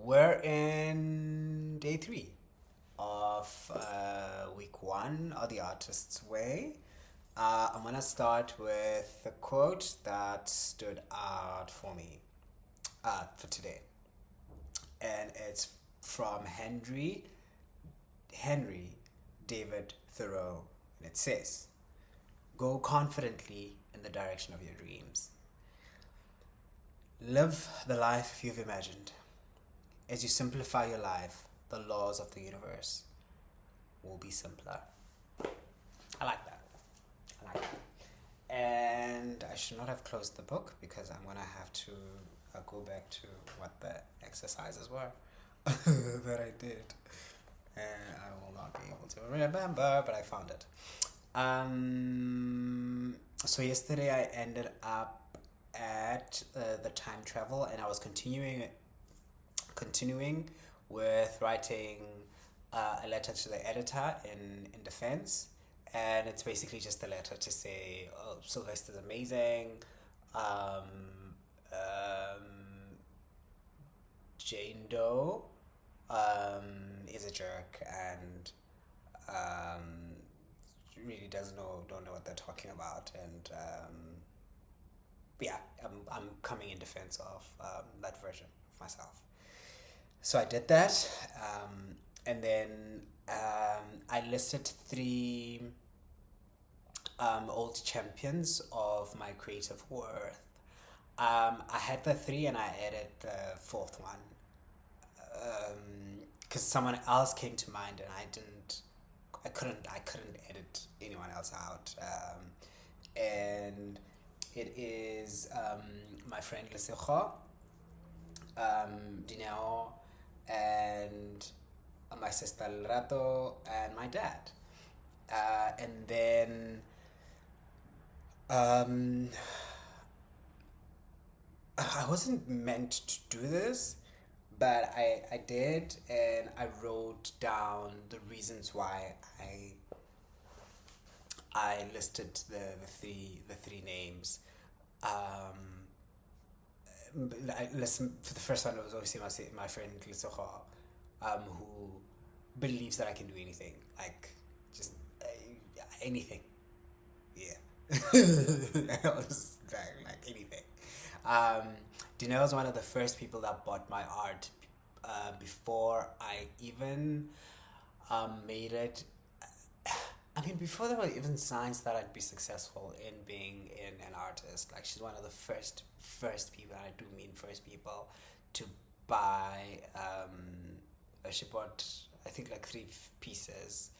We're in day three of week one of The Artist's Way. I'm going to start with the quote that stood out for me for today. And it's from Henry David Thoreau. And it says, "Go confidently in the direction of your dreams. Live the life you've imagined. As you simplify your life, the laws of the universe will be simpler." I like that. I like that. And I should not have closed the book because I'm going to have to go back to what the exercises were that I did. And I will not be able to remember, but I found it. So yesterday I ended up at the time travel, and I was continuing with writing a letter to the editor in defense. And it's basically just a letter to say, oh, Sylvester's amazing, Jane Doe is a jerk and really don't know what they're talking about, and yeah, I'm coming in defense of that version of myself. So I did that, and then I listed three old champions of my creative worth. I had the three, and I added the fourth one because someone else came to mind, and I couldn't edit anyone else out, and it is my friend Lesejo, Dineo, and my sister Rato, and my dad. And then I wasn't meant to do this, but I did, and I wrote down the reasons why I listed the three names. Listen, for the first one, it was obviously my friend Lisoha, who believes that I can do anything, like just anything. Yeah, I was like anything. Dinelle was one of the first people that bought my art before I even made it. I mean, before there were even signs that I'd be successful in being an artist. Like, she's one of the first people, and I do mean first people, to buy. She bought, I think, like three pieces,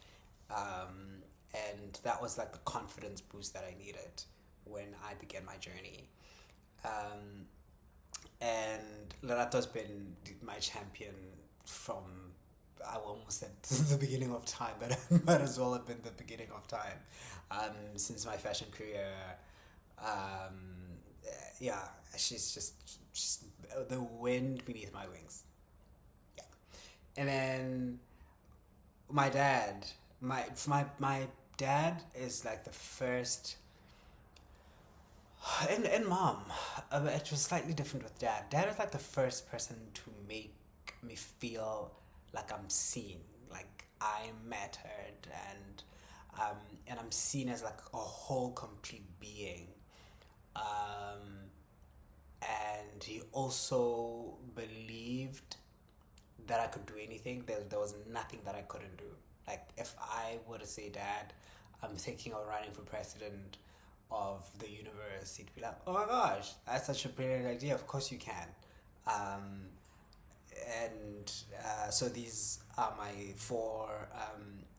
and that was like the confidence boost that I needed when I began my journey. And Lorato's been my champion from, I almost said the beginning of time, but it might as well have been the beginning of time, since my fashion career. Yeah, she's the wind beneath my wings. Yeah, and then my dad, my dad is like the first. And mom, it was slightly different with dad. Dad is like the first person to make me feel like I'm seen, like I mattered, and I'm seen as like a whole, complete being. Um, and he also believed that I could do anything. There was nothing that I couldn't do. Like, if I were to say, Dad, I'm thinking of running for president of the universe, he'd be like, oh my gosh, that's such a brilliant idea. Of course you can. Um, and so these are my four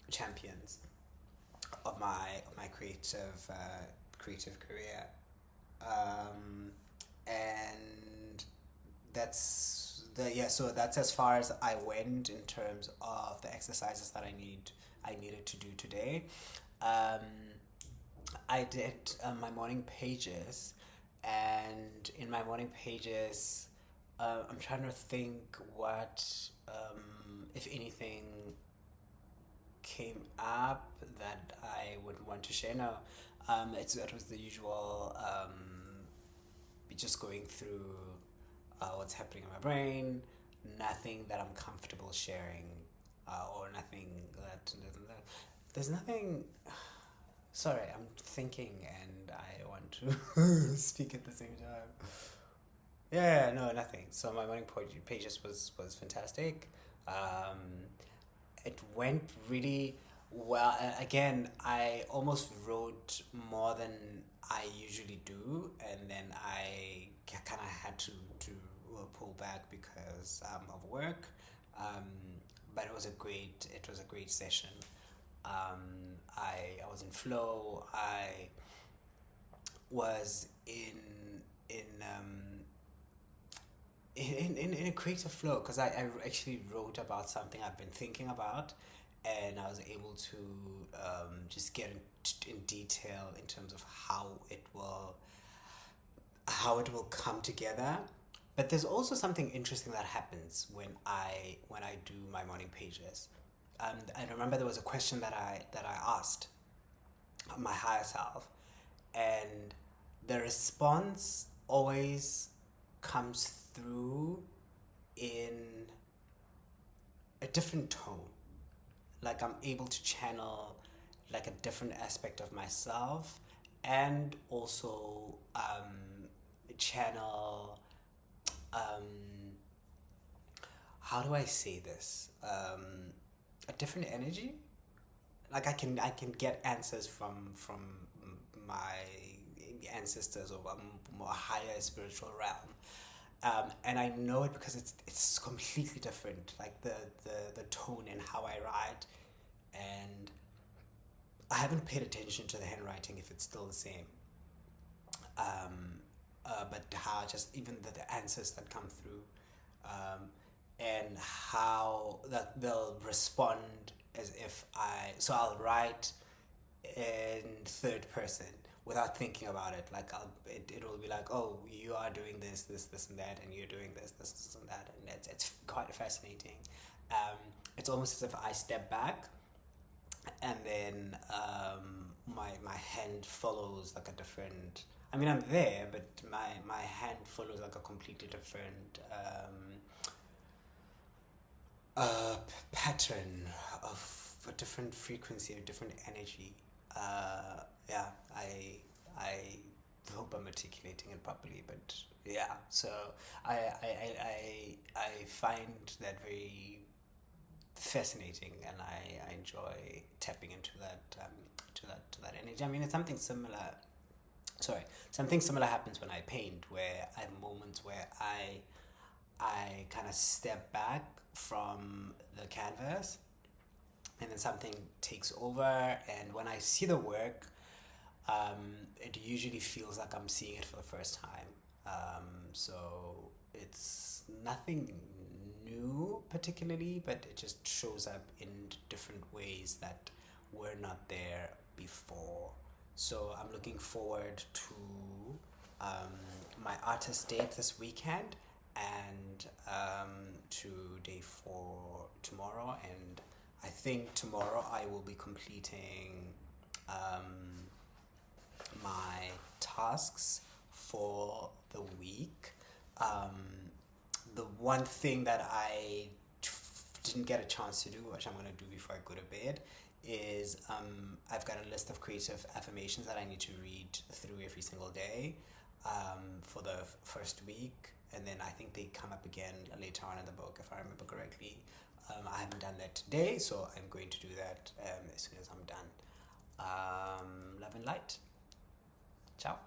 champions of my creative career, and so that's as far as I went in terms of the exercises that I needed to do today. Um, I did my morning pages, and in my morning pages, I'm trying to think what, if anything, came up that I would want to share. No, it was the usual, just going through what's happening in my brain, nothing that I'm comfortable sharing, or nothing there's nothing. Sorry, I'm thinking and I want to speak at the same time. Yeah, no, nothing. So my morning poetry pages was fantastic. Um, it went really well. Again, I almost wrote more than I usually do, and then I kind of had to pull back because of work. Um, but it was a great session. I was in flow. I was in in a creative flow because I actually wrote about something I've been thinking about, and I was able to just get in detail in terms of how it will come together. But there's also something interesting that happens when I do my morning pages. I remember there was a question that I asked my higher self, and the response always comes through in a different tone. Like I'm able to channel like a different aspect of myself, and also channel um, how do I say this, a different energy. Like I can get answers from my ancestors or a more higher spiritual realm, and I know it because it's completely different. Like the tone and how I write, and I haven't paid attention to the handwriting if it's still the same. But how just even the answers that come through, um, and how that they'll respond as if I'll write in third person without thinking about it. Like it will be like, oh, you are doing this and that, and you're doing this and that, and it's quite fascinating. It's almost as if I step back, and then my hand follows like a different. I mean, I'm there, but my hand follows like a completely different pattern of a different frequency, a different energy. Yeah, I hope I'm articulating it properly, but yeah. So I find that very fascinating, and I enjoy tapping into to that energy. I mean, it's something similar. Sorry, something similar happens when I paint, where I have moments where I kind of step back from the canvas, and then something takes over, and when I see the work, it usually feels like I'm seeing it for the first time. So it's nothing new particularly, but it just shows up in different ways that were not there before. So I'm looking forward to my artist date this weekend, and to day for tomorrow. And I think tomorrow I will be completing my tasks for the week. The one thing that I didn't get a chance to do, which I'm going to do before I go to bed, is I've got a list of creative affirmations that I need to read through every single day for the first week. And then I think they come up again later on in the book, if I remember correctly. I haven't done that today, so I'm going to do that as soon as I'm done. Love and light. Ciao.